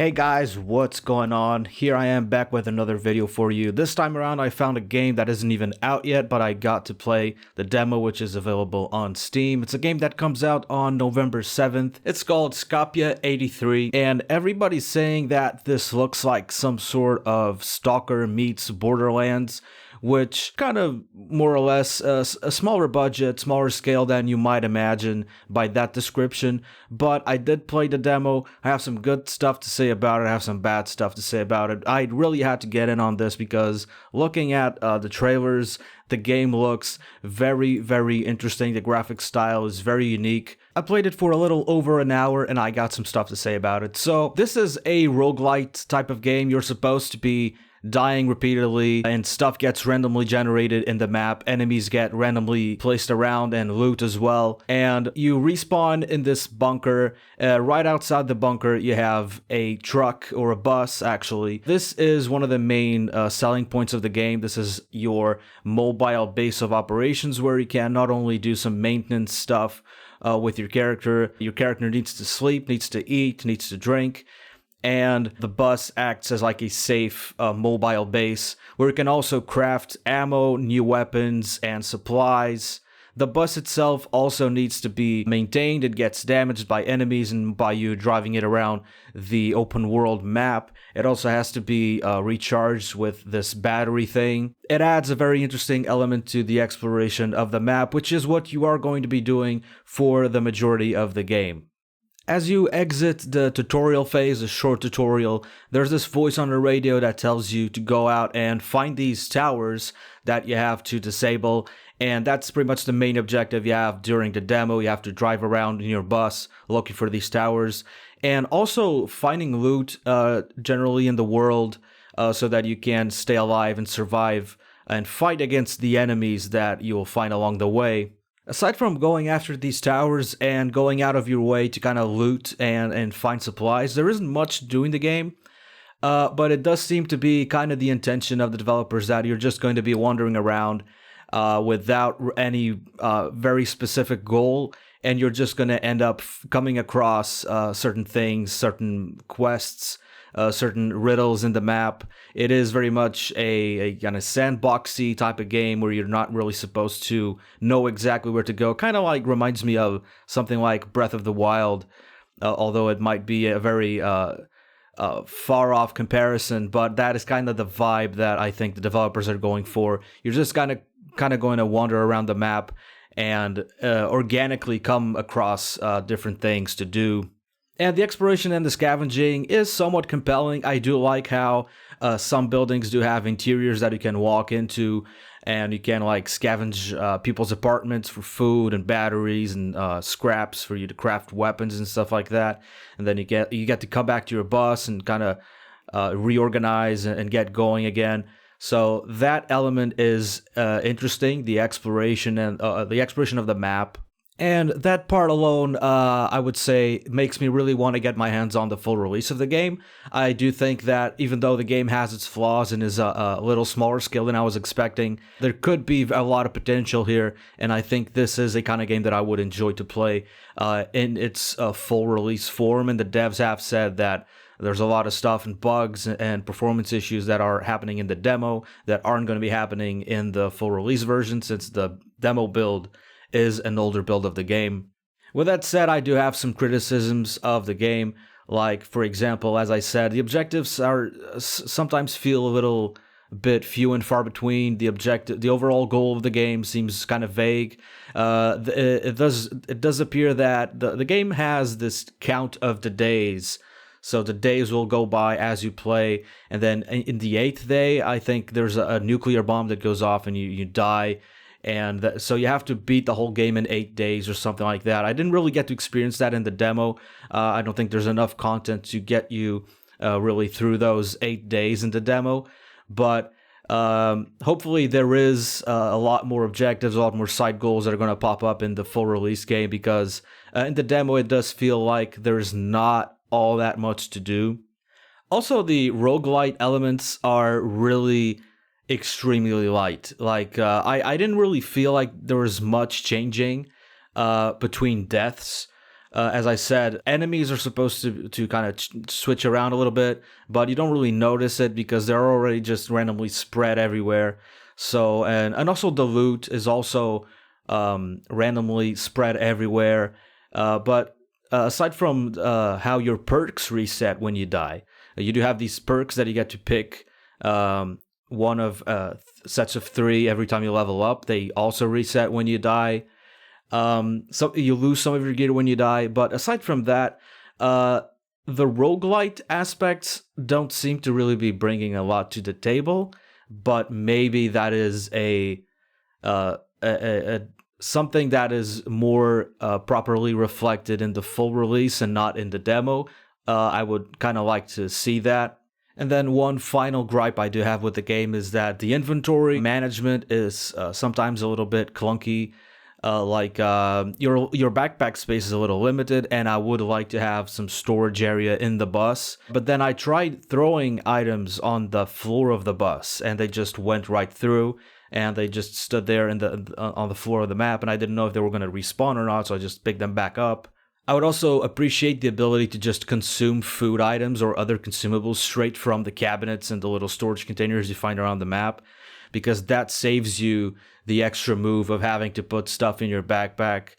Hey guys, what's going on? Here I am back with another video for you. This time around I found a game that isn't even out yet, but I got to play the demo, which is available on Steam. It's a game that comes out on November 7th. It's called Skopje 83, and everybody's saying that this looks like some sort of STALKER Meets Borderlands, which kind of more or less a smaller budget, smaller scale than you might imagine by that description. But I did play the demo. I have some good stuff to say about it. I have some bad stuff to say about it. I really had to get in on this because looking at the trailers, the game looks very, very interesting. The graphic style is very unique. I played it for a little over an hour and I got some stuff to say about it. So this is a roguelite type of game. You're supposed to be dying repeatedly and stuff gets randomly generated in the map. Enemies get randomly placed around and loot as well. And you respawn in this bunker. Right outside the bunker you have a truck or a bus actually. This is one of the main selling points of the game. This is your mobile base of operations where you can not only do some maintenance stuff with your character. Your character needs to sleep, needs to eat, needs to drink. And the bus acts as like a safe mobile base where you can also craft ammo, new weapons, and supplies. The bus itself also needs to be maintained. It gets damaged by enemies and by you driving it around the open world map. It also has to be recharged with this battery thing. It adds a very interesting element to the exploration of the map, which is what you are going to be doing for the majority of the game. As you exit the tutorial phase, a short tutorial, there's this voice on the radio that tells you to go out and find these towers that you have to disable, and that's pretty much the main objective you have during the demo. You have to drive around in your bus looking for these towers, and also finding loot generally in the world so that you can stay alive and survive and fight against the enemies that you will find along the way. Aside from going after these towers and going out of your way to kind of loot and find supplies, there isn't much to do in the game. But it does seem to be kind of the intention of the developers that you're just going to be wandering around without any very specific goal. And you're just going to end up coming across certain things, certain quests, certain riddles in the map. It is very much a kind of sandboxy type of game where you're not really supposed to know exactly where to go. Kind of like reminds me of something like Breath of the Wild, although it might be a very far off comparison. But that is kind of the vibe that I think the developers are going for. You're just kind of going to wander around the map and organically come across different things to do. And the exploration and the scavenging is somewhat compelling. I do like how some buildings do have interiors that you can walk into, and you can like scavenge people's apartments for food and batteries and scraps for you to craft weapons and stuff like that. And then you get to come back to your bus and kind of reorganize and get going again. So that element is interesting. The exploration and the exploration of the map. And that part alone, I would say, makes me really want to get my hands on the full release of the game. I do think that even though the game has its flaws and is a little smaller scale than I was expecting, there could be a lot of potential here, and I think this is a kind of game that I would enjoy to play in its full release form. And the devs have said that there's a lot of stuff and bugs and performance issues that are happening in the demo that aren't going to be happening in the full release version, since the demo build is an older build of the game. With that said, I do have some criticisms of the game. Like, for example, as I said, the objectives are sometimes feel a little bit few and far between. The overall goal of the game seems kind of vague. It does appear that the game has this count of the days. So the days will go by as you play, and then in the 8th day, I think there's a nuclear bomb that goes off and you die. And so you have to beat the whole game in 8 days or something like that. I didn't really get to experience that in the demo. I don't think there's enough content to get you really through those 8 days in the demo. But hopefully there is a lot more objectives, a lot more side goals that are going to pop up in the full release game, because in the demo it does feel like there's not all that much to do. Also, the roguelite elements are really extremely light. Like I didn't really feel like there was much changing between deaths. As I said, enemies are supposed to kind of switch around a little bit, but you don't really notice it because they're already just randomly spread everywhere. So, and also the loot is also randomly spread everywhere. But aside from how your perks reset when you die, you do have these perks that you get to pick one of sets of 3 every time you level up. They also reset when you die. So you lose some of your gear when you die, but aside from that, the roguelite aspects don't seem to really be bringing a lot to the table. But maybe that is a something that is more properly reflected in the full release and not in the demo. I would kind of like to see that. And then one final gripe I do have with the game is that the inventory management is sometimes a little bit clunky. Your backpack space is a little limited, and I would like to have some storage area in the bus. But then I tried throwing items on the floor of the bus, and they just went right through, and they just stood there on the floor of the map, and I didn't know if they were going to respawn or not, so I just picked them back up. I would also appreciate the ability to just consume food items or other consumables straight from the cabinets and the little storage containers you find around the map, because that saves you the extra move of having to put stuff in your backpack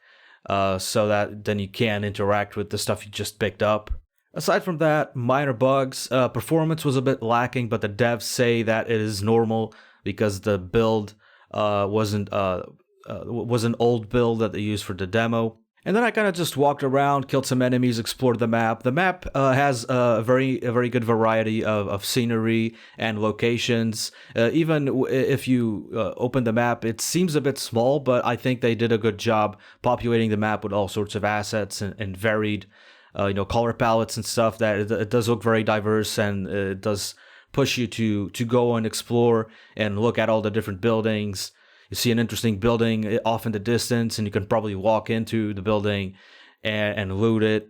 so that then you can interact with the stuff you just picked up. Aside from that, minor bugs. Performance was a bit lacking, but the devs say that it is normal because the build was an old build that they used for the demo. And then I kind of just walked around, killed some enemies, explored the map. The map has a very good variety of scenery and locations. Even if you open the map, it seems a bit small, but I think they did a good job populating the map with all sorts of assets and varied, color palettes and stuff. That it does look very diverse, and it does push you to go and explore and look at all the different buildings. You see an interesting building off in the distance, and you can probably walk into the building and loot it.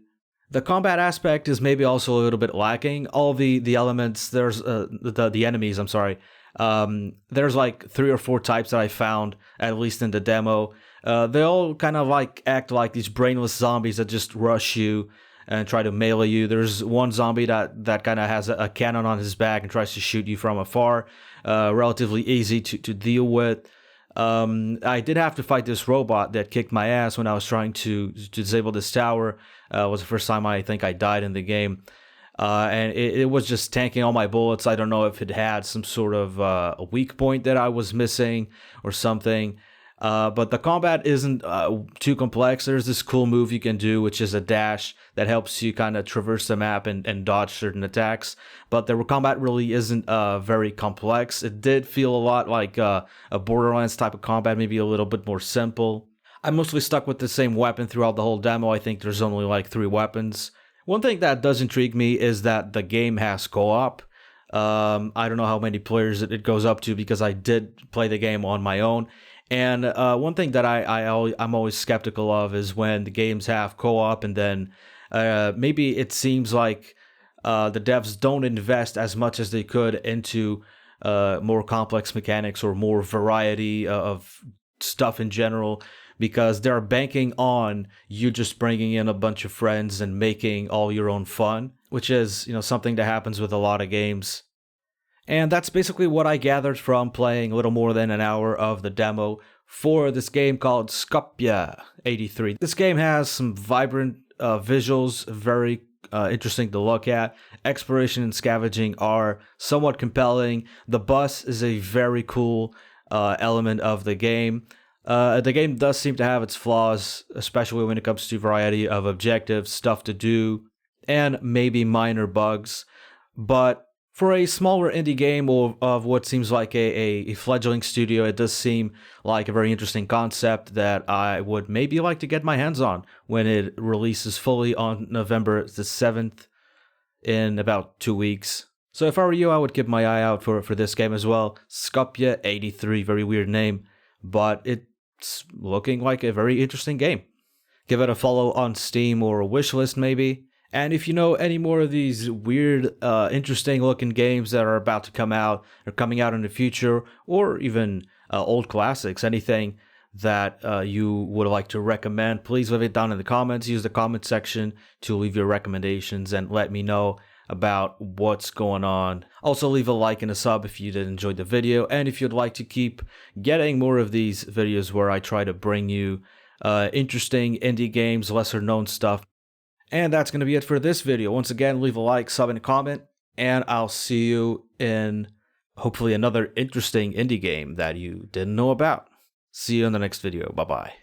The combat aspect is maybe also a little bit lacking. All the elements, there's the enemies, I'm sorry. There's like 3 or 4 types that I found, at least in the demo. They all kind of act like these brainless zombies that just rush you and try to melee you. There's one zombie that kind of has a cannon on his back and tries to shoot you from afar. Relatively easy to deal with. I did have to fight this robot that kicked my ass when I was trying to disable this tower. It was the first time I think I died in the game. And it was just tanking all my bullets. I don't know if it had some sort of a weak point that I was missing or something. But the combat isn't too complex. There's this cool move you can do, which is a dash that helps you kind of traverse the map and dodge certain attacks. But the combat really isn't very complex. It did feel a lot like a Borderlands type of combat, maybe a little bit more simple. I mostly stuck with the same weapon throughout the whole demo. I think there's only like 3 weapons. One thing that does intrigue me is that the game has co-op. I don't know how many players it goes up to because I did play the game on my own. And one thing that I'm always skeptical of is when the games have co-op and then maybe it seems like the devs don't invest as much as they could into more complex mechanics or more variety of stuff in general, because they're banking on you just bringing in a bunch of friends and making all your own fun, which is, something that happens with a lot of games. And that's basically what I gathered from playing a little more than an hour of the demo for this game called Skopje 83. This game has some vibrant visuals, very interesting to look at. Exploration and scavenging are somewhat compelling. The bus is a very cool element of the game. The game does seem to have its flaws, especially when it comes to variety of objectives, stuff to do, and maybe minor bugs. But for a smaller indie game of what seems like a fledgling studio, it does seem like a very interesting concept that I would maybe like to get my hands on when it releases fully on November the 7th in about 2 weeks. So if I were you, I would keep my eye out for this game as well. Skopje 83, very weird name, but it's looking like a very interesting game. Give it a follow on Steam or a wishlist maybe. And if you know any more of these weird, interesting looking games that are about to come out or coming out in the future, or even old classics, anything, that you would like to recommend, please leave it down in the comments. Use the comment section to leave your recommendations and let me know about what's going on. Also, leave a like and a sub if you did enjoy the video, and if you'd like to keep getting more of these videos where I try to bring you interesting indie games, lesser known stuff. And that's going to be it for this video. Once again, leave a like, sub, and a comment, and I'll see you in hopefully another interesting indie game that you didn't know about. See you in the next video. Bye-bye.